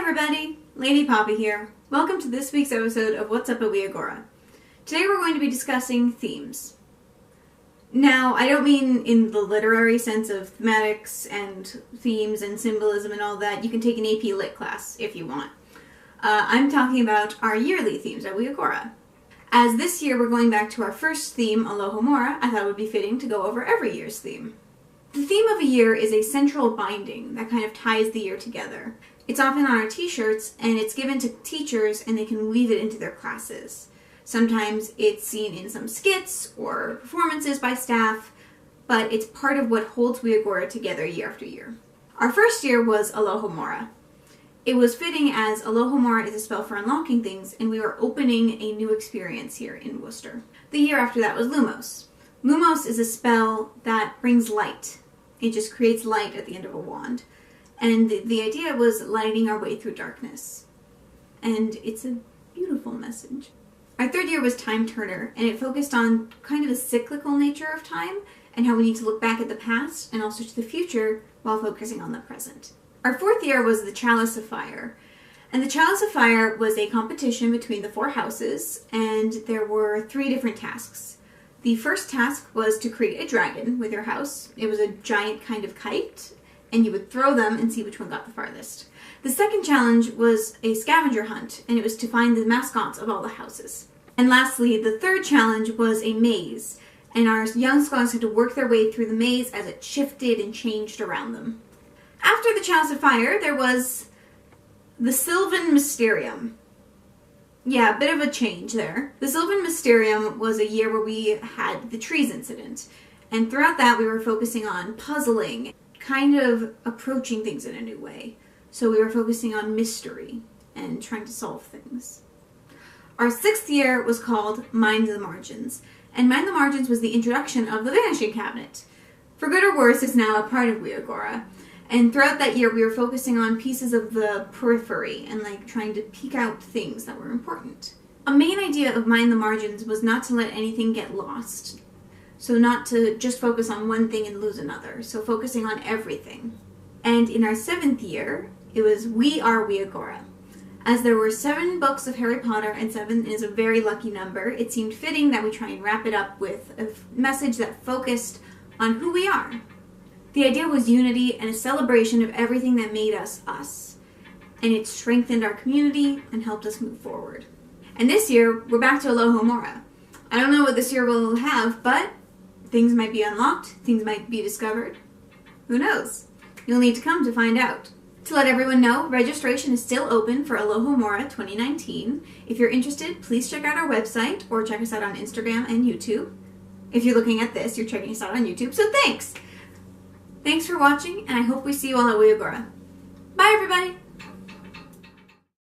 everybody, Lady Poppy here. Welcome to this week's episode of What's Up at Wiogora. Today we're going to be discussing themes. Now, I don't mean in the literary sense of thematics and themes and symbolism and all that. You can take an AP Lit class if you want. I'm talking about our yearly themes at Wiogora. As this year we're going back to our first theme, Alohomora, I thought it would be fitting to go over every year's theme. The theme of a year is a central binding that kind of ties the year together. It's often on our t-shirts, and it's given to teachers and they can weave it into their classes. Sometimes it's seen in some skits or performances by staff, but it's part of what holds Wiogora together year after year. Our first year was Alohomora. It was fitting as Alohomora is a spell for unlocking things, and we were opening a new experience here in Worcester. The year after that was Lumos. Lumos is a spell that brings light. It just creates light at the end of a wand. And the idea was lighting our way through darkness. And it's a beautiful message. Our third year was Time Turner, and it focused on kind of the cyclical nature of time and how we need to look back at the past and also to the future while focusing on the present. Our fourth year was the Chalice of Fire. And the Chalice of Fire was a competition between the 4 houses, and there were 3 different tasks. The first task was to create a dragon with your house. It was a giant kind of kite, and you would throw them and see which one got the farthest. The second challenge was a scavenger hunt, and it was to find the mascots of all the houses. And lastly, the third challenge was a maze, and our young scholars had to work their way through the maze as it shifted and changed around them. After the Chalice of Fire, there was the Sylvan Mysterium. Yeah, a bit of a change there. The Sylvan Mysterium was a year where we had the trees incident, and throughout that we were focusing on puzzling, kind of approaching things in a new way. So we were focusing on mystery and trying to solve things. Our 6th year was called Mind the Margins, and Mind the Margins was the introduction of the Vanishing Cabinet. For good or worse, it's now a part of Wiogora. And throughout that year, we were focusing on pieces of the periphery and trying to peek out things that were important. A main idea of Mind the Margins was not to let anything get lost. So not to just focus on one thing and lose another. So focusing on everything. And in our 7th year, it was We Are Wiogora. As there were 7 books of Harry Potter, and 7 is a very lucky number, it seemed fitting that we try and wrap it up with a message that focused on who we are. The idea was unity and a celebration of everything that made us us. And it strengthened our community and helped us move forward. And this year, we're back to Alohomora. I don't know what this year will have, but things might be unlocked, things might be discovered. Who knows? You'll need to come to find out. To let everyone know, registration is still open for Alohomora 2019. If you're interested, please check out our website or check us out on Instagram and YouTube. If you're looking at this, you're checking us out on YouTube, so thanks! Thanks for watching, and I hope we see you all at Wiogora. Bye, everybody!